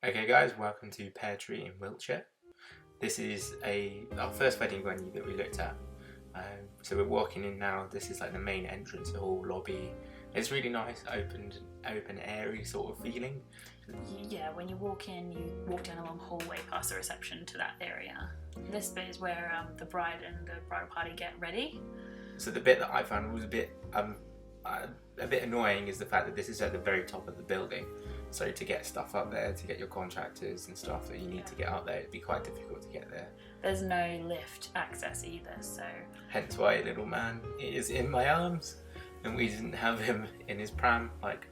Okay guys, welcome to Pear in Wiltshire. This is our first wedding venue that we looked at. So we're walking in now. This is like the main entrance hall, lobby. It's really nice, open airy sort of feeling. Yeah, when you walk in, you walk down a long hallway past the reception to that area. This bit is where the bride and the bridal party get ready. So the bit that I found was a bit annoying is the fact that this is at the very top of the building. So to get stuff up there, to get your contractors and stuff that you need to get up there, it'd be quite difficult to get there. There's no lift access either, so... Hence why little man is in my arms, and we didn't have him in his pram like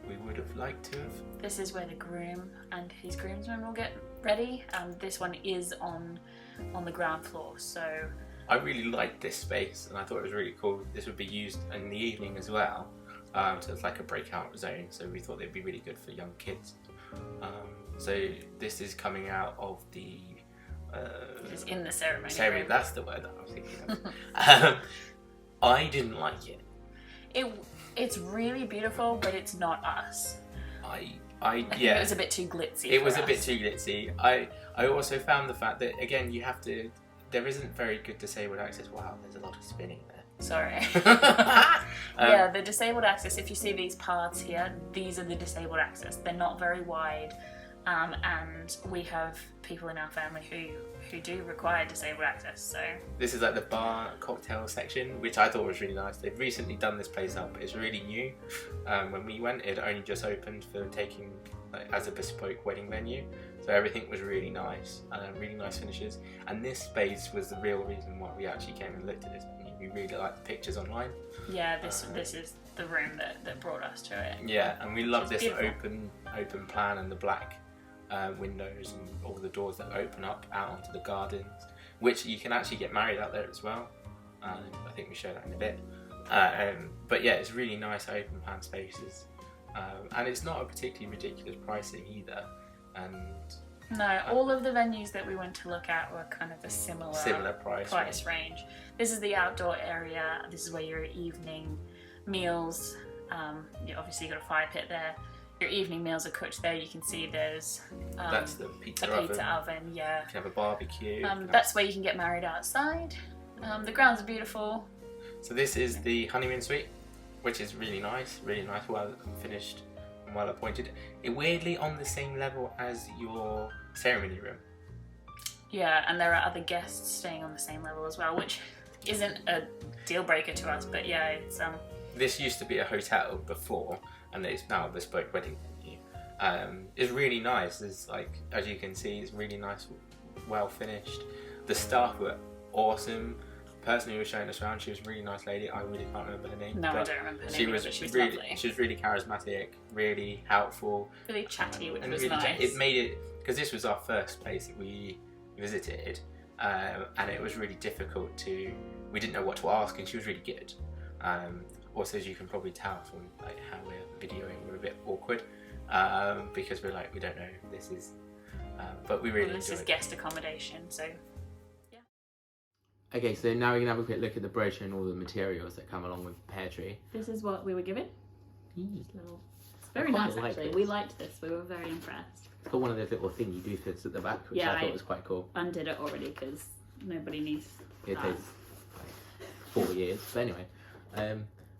we would have liked to have. This is where the groom and his groomsmen will get ready. This one is on the ground floor, so... I really liked this space, and I thought it was really cool. This would be used in the evening as well. So it's like a breakout zone, so we thought they'd be really good for young kids. So this is coming out of the... it's in the ceremony. Ceremony, that's the word that I was thinking of. I didn't like it. It's really beautiful, but it's not us. I think it was a bit too glitzy. It was a bit too glitzy. I also found the fact that, again, there isn't very good disabled access. Wow, there's a lot of spinning there. Sorry. Yeah, the disabled access, if you see these paths here, these are the disabled access. They're not very wide, and we have people in our family who do require disabled access, so... This is like the bar cocktail section, which I thought was really nice. They've recently done this place up. It's really new. When we went, it only just opened for taking as a bespoke wedding venue. So everything was really nice, really nice finishes. And this space was the real reason why we actually came and looked at this venue. We really liked the pictures online. Yeah, this is the room that brought us to it. Yeah, and we love this open plan and the black windows and all the doors that open up out onto the gardens, which you can actually get married out there as well. I think we show that in a bit. But yeah, it's really nice open plan spaces. And it's not a particularly ridiculous pricing either. And no, all of the venues that we went to look at were kind of a similar price range. This is the outdoor area. This is where your evening meals, obviously you've got a fire pit there. Your evening meals are cooked there. You can see there's that's the pizza oven. Yeah. You can have a barbecue. That's where you can get married outside. The grounds are beautiful. So this is the honeymoon suite, which is really nice, well finished and well appointed. It weirdly on the same level as your ceremony room. Yeah, and there are other guests staying on the same level as well, which isn't a deal breaker to us, but yeah, it's This used to be a hotel before, and it's now a bespoke wedding venue. It's really nice. There's as you can see, it's really nice, well finished. The staff were awesome. The person who was showing us around, she was a really nice lady. I really can't remember her name. No, I don't remember her name. But she was really lovely. She was really charismatic, really helpful, really chatty, which was really nice. It made it, because this was our first place that we visited, and it was really difficult we didn't know what to ask, and she was really good. Also, as you can probably tell from how we're videoing, we're a bit awkward because we're we don't know if this is, but we really enjoyed it. This is guest accommodation, so yeah. Okay, so now we can have a quick look at the brochure and all the materials that come along with Pear Tree. This is what we were given. It's very nice, actually. We liked this. We were very impressed. It's got one of those little thingy doofers at the back, which I thought was quite cool. Undid it already because nobody needs it takes 4 years, but anyway.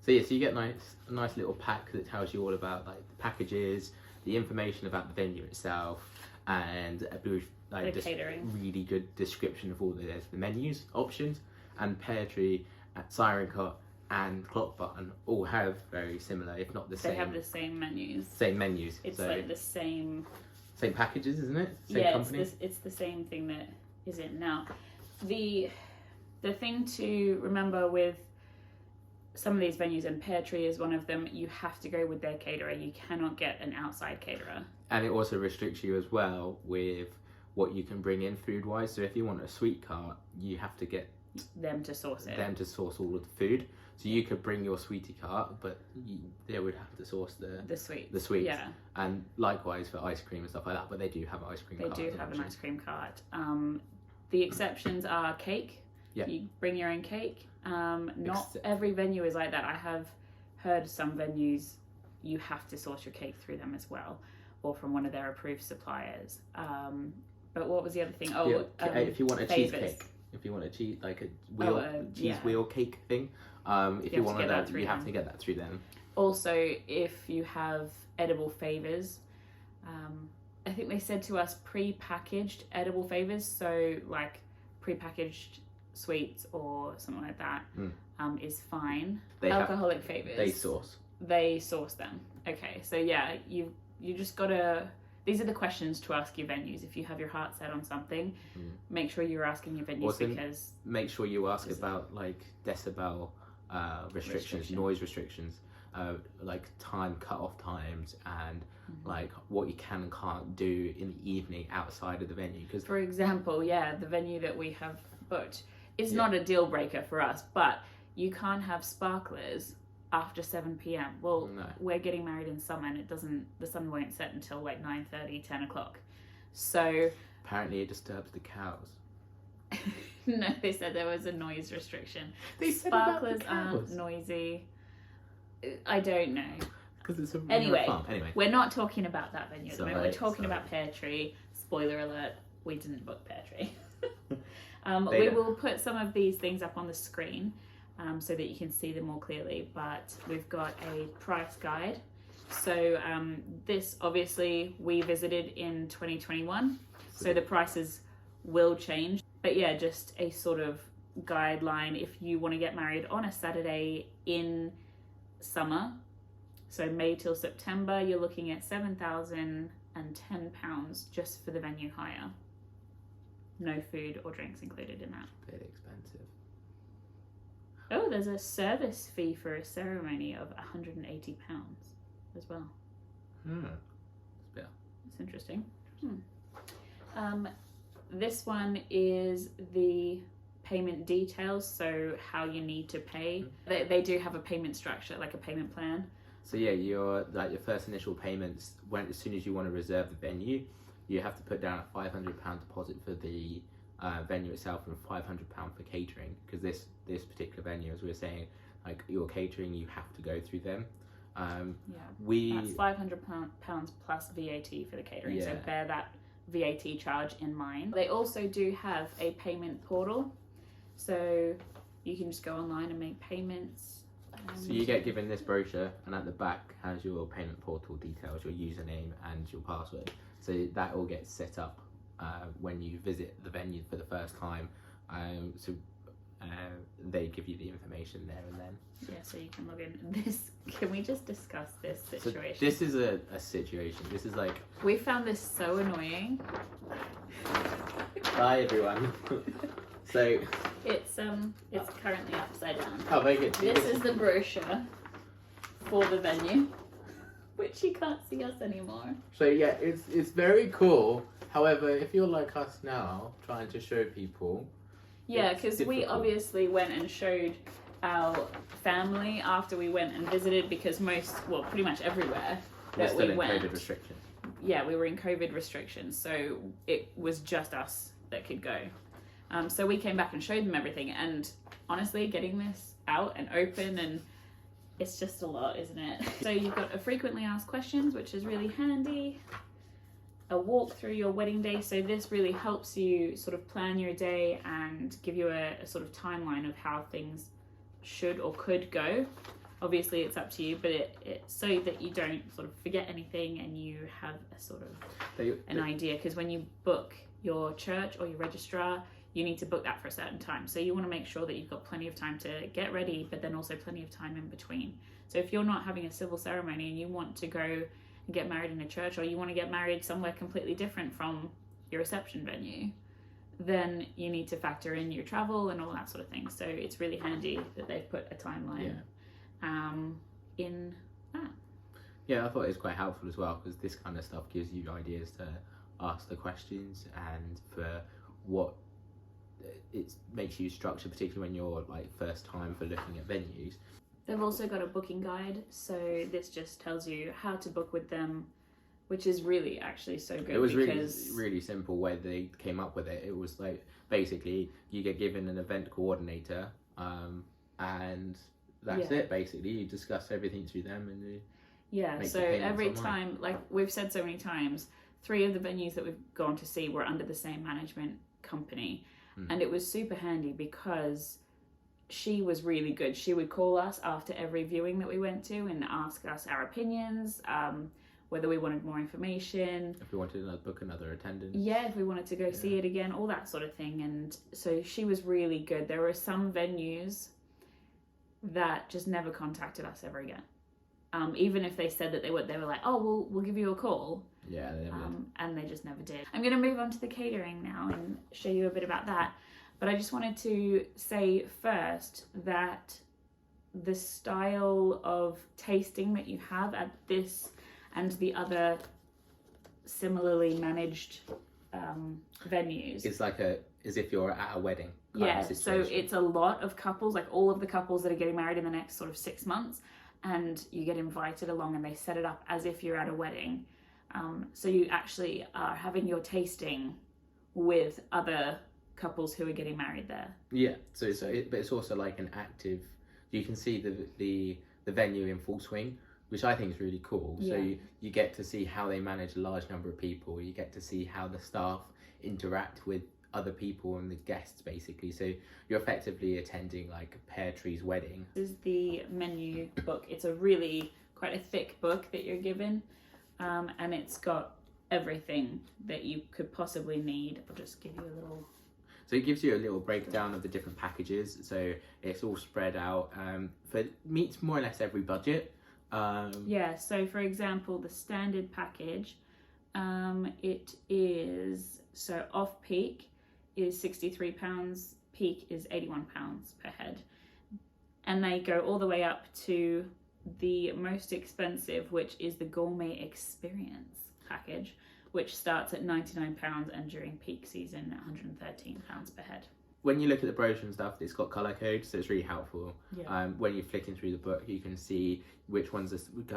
So yeah, so you get a nice little pack that tells you all about the packages, the information about the venue itself, and a brief catering. Really good description of all the menus, options, and Pear Tree, Siren Cot, and Clock Button all have very similar, if not the same. They have the same menus. Same menus. It's the same. Same packages, isn't it? Same company. It's the same thing that is in now. The thing to remember with some of these venues, and Pear Tree is one of them, you have to go with their caterer. You cannot get an outside caterer. And it also restricts you as well with what you can bring in food-wise. So if you want a sweet cart, you have to get them to source it. Them to source all of the food. So you could bring your sweetie cart, but they would have to source the sweets. Yeah. And likewise for ice cream and stuff like that. But they do have an ice cream cart. They do have an ice cream cart. The exceptions are cake. Yeah. You bring your own cake. Not every venue is like that. I have heard some venues you have to source your cake through them as well. or from one of their approved suppliers. But what was the other thing? If you want a favours. cheesecake, if you want a cheese like a wheel cheese yeah. wheel cake thing, if you want that, you have to get that through them. Also, if you have edible favours, I think they said to us pre-packaged edible favours, so like pre-packaged sweets or something like that, is fine. Alcoholic favours, they source them. Okay, so yeah, you just gotta, these are the questions to ask your venues. If you have your heart set on something, make sure you're asking your venues, because make sure you ask about like decibel restrictions, noise restrictions, like time cut-off times, and like what you can and can't do in the evening outside of the venue. Because for example, the venue that we have booked is not a deal breaker for us, but you can't have sparklers after 7 p.m. Well, no. We're getting married in summer, and the sun won't set until like 9:30, 10 o'clock. So apparently it disturbs the cows. No, they said there was a noise restriction. They said about the Sparklers cows. aren't noisy. I don't know. Because it's a Anyway, farm. Anyway, we're not talking about that venue at the moment. We're talking sorry. about Pear Tree. Spoiler alert, we didn't book Pear Tree. We will put some of these things up on the screen so that you can see them more clearly, but we've got a price guide. So this, obviously, we visited in 2021, so the prices will change. But yeah, just a sort of guideline if you want to get married on a Saturday in summer, so May till September, you're looking at £7,010 just for the venue hire. No food or drinks included in that. bit expensive. Oh, there's a service fee for a ceremony of £180 as well. Yeah. That's interesting. This one is the payment details, so how you need to pay. They do have a payment structure, like a payment plan. So yeah, your first initial payments, as soon as you want to reserve the venue, you have to put down a £500 deposit for the venue itself and £500 for catering, because this particular venue, as we were saying, like your catering, you have to go through them. That's £500 plus VAT for the catering, so bear that VAT charge in mind. They also do have a payment portal, so you can just go online and make payments. So you get given this brochure, and at the back has your payment portal details, your username and your password. So that all gets set up when you visit the venue for the first time. They give you the information there and then. Yeah, so you can log in. Can we just discuss this situation? So this is a situation. This is like... We found this so annoying. Bye everyone. So it's currently upside down. Oh, very good. This is the brochure for the venue, which you can't see us anymore. So yeah, it's very cool. However, if you're like us now, trying to show people... Yeah, because we obviously went and showed our family after we went and visited, because pretty much everywhere that we went. COVID restrictions. Yeah, we were in COVID restrictions, so it was just us that could go. So we came back and showed them everything, and honestly, getting this out and open, and it's just a lot, isn't it? So you've got a frequently asked questions, which is really handy. A walk through your wedding day, so this really helps you sort of plan your day and give you a sort of timeline of how things should or could go. Obviously it's up to you, but it's so that you don't sort of forget anything and you have a sort of an idea, because when you book your church or your registrar, you need to book that for a certain time, so you want to make sure that you've got plenty of time to get ready, but then also plenty of time in between. So if you're not having a civil ceremony and you want to go and get married in a church, or you want to get married somewhere completely different from your reception venue, then you need to factor in your travel and all that sort of thing. So it's really handy that they've put a timeline in that. Yeah, I thought it was quite helpful as well, because this kind of stuff gives you ideas to ask the questions, and for what it makes you structure, particularly when you're like first time for looking at venues. They've also got a booking guide, so this just tells you how to book with them, which is really actually so good. It was really simple way they came up with it. It was like, basically you get given an event coordinator, and that's it basically. You discuss everything to them, and Yeah, make so the payments every online. time, like we've said so many times, 3 of the venues that we've gone to see were under the same management company. And it was super handy because she was really good. She would call us after every viewing that we went to and ask us our opinions, whether we wanted more information. If we wanted to book another attendance. Yeah, if we wanted to go see it again, all that sort of thing. And so she was really good. There were some venues that just never contacted us ever again. Even if they said that they were like, oh, we'll give you a call. Yeah, they never did. And they just never did. I'm going to move on to the catering now and show you a bit about that. But I just wanted to say first that the style of tasting that you have at this and the other similarly managed venues. It's like as if you're at a wedding. Yeah, so it's a lot of couples, like all of the couples that are getting married in the next sort of 6 months, and you get invited along and they set it up as if you're at a wedding. So you actually are having your tasting with other couples who are getting married there. Yeah, so but it's also like an active. You can see the venue in full swing, which I think is really cool. Yeah. So you get to see how they manage a large number of people. You get to see how the staff interact with other people and the guests, basically. So you're effectively attending like Pear Tree's wedding. This is the menu book. It's a really quite a thick book that you're given, and it's got everything that you could possibly need. I'll just give you a little. So it gives you a little breakdown of the different packages. So it's all spread out. Meets more or less every budget. Yeah. So for example, the standard package, it is so off peak is £63. Peak is £81 per head, and they go all the way up to the most expensive, which is the gourmet experience package, which starts at £99 and during peak season £113 per head. When you look at the brochure and stuff, it's got colour codes, so it's really helpful. Yeah. When you're flicking through the book, you can see which ones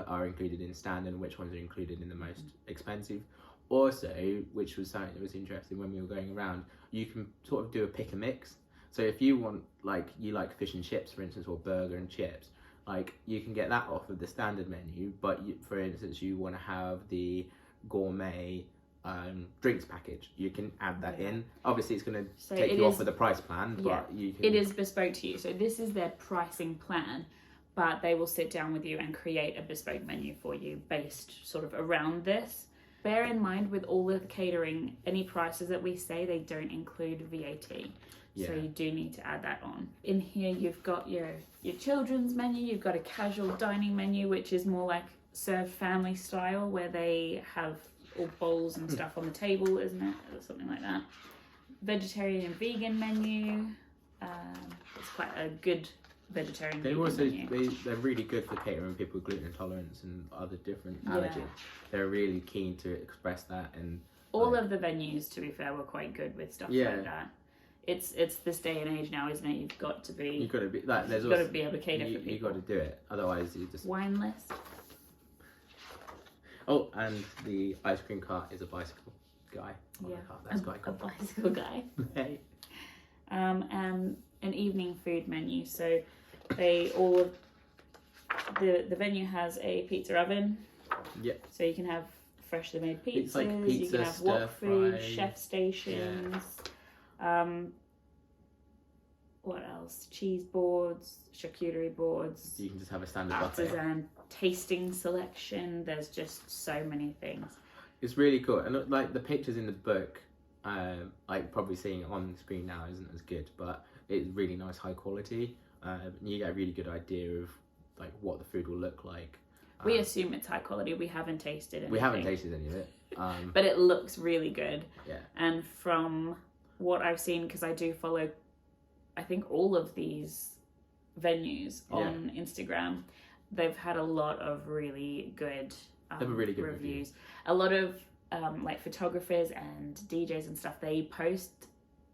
are included in standard and which ones are included in the most expensive. Also, which was something that was interesting when we were going around, you can sort of do a pick and mix. So if you want, like, you like fish and chips, for instance, or burger and chips, like, you can get that off of the standard menu, but for instance, you want to have the gourmet drinks package, you can add that in. Obviously, it's going to take you off of the price plan, but you can... It is bespoke to you. So this is their pricing plan, but they will sit down with you and create a bespoke menu for you based sort of around this. Bear in mind, with all of the catering, any prices that we say, they don't include VAT. Yeah. So you do need to add that on. In here, you've got your children's menu, you've got a casual dining menu, which is more like served family style, where they have all bowls and stuff on the table, isn't it? Or something like that. Vegetarian and vegan menu. It's quite a good vegetarian menu. They're really good for catering people with gluten intolerance and other different allergies. They're really keen to express that, and all of the venues, to be fair, were quite good with stuff like that. It's this day and age now, isn't it? You've got to be like, you've got to be able to cater for people. You've got to do it, otherwise you just... Wine list. Oh, and the ice cream cart is a bicycle guy. That's quite cool. A bicycle guy. Hey. And an evening food menu. So they all the venue has a pizza oven. Yep. So you can have freshly made pizzas. It's like pizza, you can have wok food, fry, chef stations. What else? Cheese boards, charcuterie boards. You can just have a standard buffet. Artisan tasting selection. There's just so many things. It's really cool, and like the pictures in the book, like probably seeing it on the screen now isn't as good, but it's really nice, high quality. You get a really good idea of like what the food will look like. We assume it's high quality. We haven't tasted it. We haven't tasted any of it, but it looks really good. Yeah. And from what I've seen, because I do follow, I think all of these venues on Instagram, they've had a lot of really good, they have a really good reviews. A lot of like photographers and DJs and stuff, they post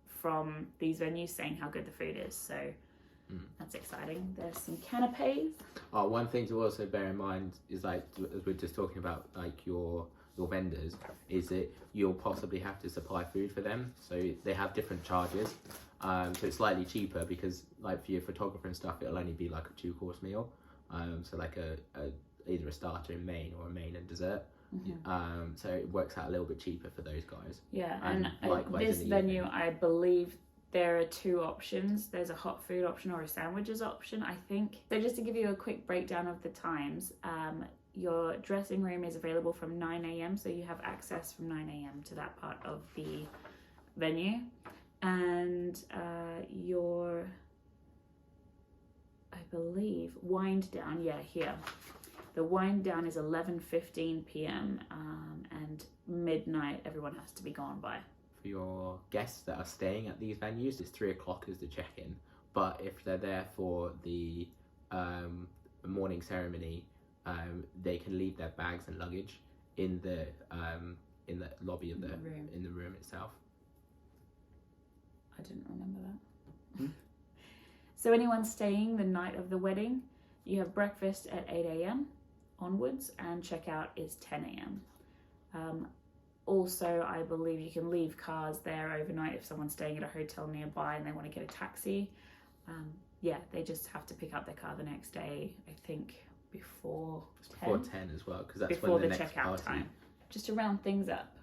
from these venues saying how good the food is. So that's exciting. There's some canapes. Oh, one thing to also bear in mind is, like, as we're just talking about, like your vendors, is that you'll possibly have to supply food for them. So they have different charges. So it's slightly cheaper because, like, for your photographer and stuff, it'll only be like a 2-course meal. So like a either a starter and main or a main and dessert. Mm-hmm. So it works out a little bit cheaper for those guys. Yeah, And and likewise this in the venue, evening. I believe there are two options. There's a hot food option or a sandwiches option, I think. So just to give you a quick breakdown of the times, your dressing room is available from 9 a.m. So you have access from 9 a.m. to that part of the venue. And your, I believe, wind down, here. The wind down is 11:15 p.m. And midnight, everyone has to be gone by. For your guests that are staying at these venues, it's 3 o'clock as the check-in. But if they're there for the morning ceremony, they can leave their bags and luggage in the lobby of the room. in the room itself. I didn't remember that. So anyone staying the night of the wedding, you have breakfast at 8 a.m. onwards, and checkout is 10 a.m. Also, I believe you can leave cars there overnight if someone's staying at a hotel nearby and they want to get a taxi. They just have to pick up their car the next day, I think, before 10. Before 10 as well, because that's before when the the next checkout party. time. Just to round things up,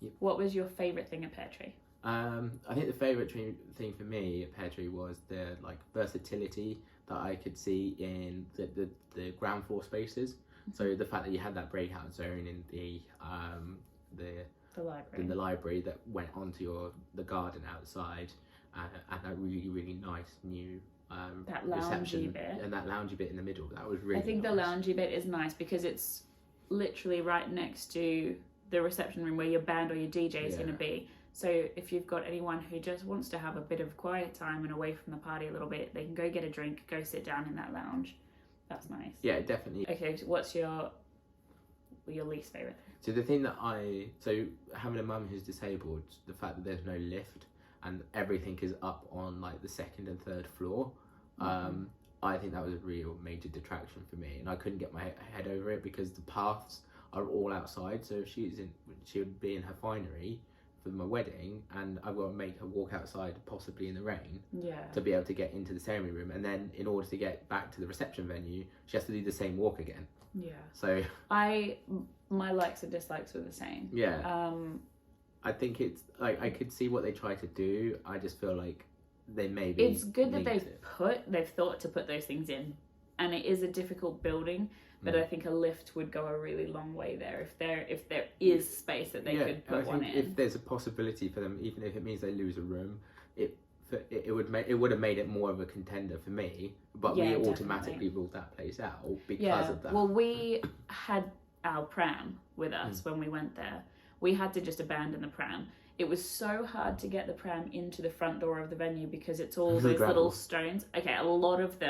Yep. What was your favourite thing at Pear Tree? I think the favourite thing for me at Pear Tree was the versatility that I could see in the ground floor spaces. So the fact that you had that breakout zone in the library. in the library that went onto the garden outside, and that really nice new That loungy reception bit. and that loungy bit in the middle. That was really I think nice. the loungy bit is nice because it's literally right next to the reception room where your band or your DJ is going to be. So if you've got anyone who just wants to have a bit of quiet time and away from the party a little bit, they can go get a drink, go sit down in that lounge. That's nice. Yeah, definitely. Okay, so what's your least favourite thing? So the thing that having a mum who's disabled, the fact that there's no lift and everything is up on like the second and third floor, I think that was a real major detraction for me, and I couldn't get my head over it because the paths are all outside. So if she would be in her finery for my wedding, and I've got to make her walk outside, possibly in the rain, to be able to get into the ceremony room, and then in order to get back to the reception venue, she has to do the same walk again. Yeah. So my likes and dislikes were the same. Yeah. I think it's like I could see what they try to do. I just feel like they maybe. It's good that they've thought to put those things in, and it is a difficult building. But I think a lift would go a really long way there if there is space that they could put one in. If there's a possibility for them, even if it means they lose a room, it would have made it more of a contender for me. But we automatically ruled that place out because of that. Well, we had our pram with us when we went there. We had to just abandon the pram. It was so hard to get the pram into the front door of the venue because it's all those little stones. Okay, a lot of the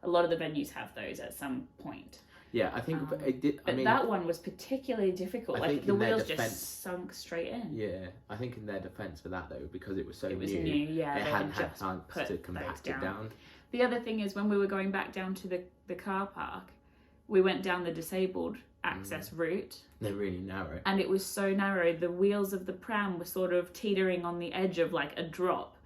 venues have those at some point. Yeah, I think it did. But that one was particularly difficult. Like the wheels just sunk straight in. Yeah, I think in their defence for that though, because it was so new. It was new, yeah. They hadn't had time to compact it down. The other thing is when we were going back down to the car park, we went down the disabled access route. They're really narrow. And it was so narrow, the wheels of the pram were sort of teetering on the edge of like a drop.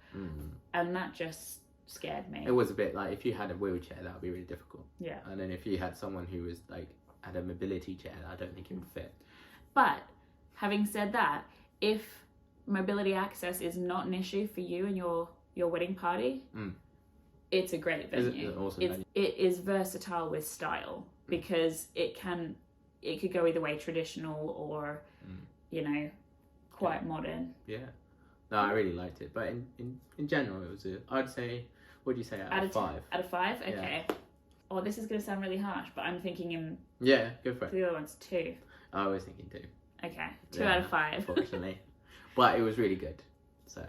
And that just scared me. It was a bit like if you had a wheelchair, that would be really difficult. Yeah. And then if you had someone who was like had a mobility chair, I don't think it would fit. But having said that, if mobility access is not an issue for you and your wedding party, it's a great venue. It is versatile with style because it could go either way, traditional or quite modern. Yeah. No, I really liked it, but in general, it was I'd say. What do you say out of 5? Out of 5? Okay. Yeah. Oh, this is going to sound really harsh, but I'm thinking in... Yeah, go for it. The other one's 2. I was thinking 2. Okay, 2 out of 5. Unfortunately. But it was really good. So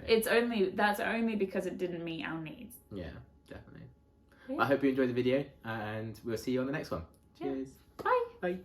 that's only because it didn't meet our needs. Yeah, definitely. Yeah. I hope you enjoyed the video, and we'll see you on the next one. Cheers. Bye. Bye.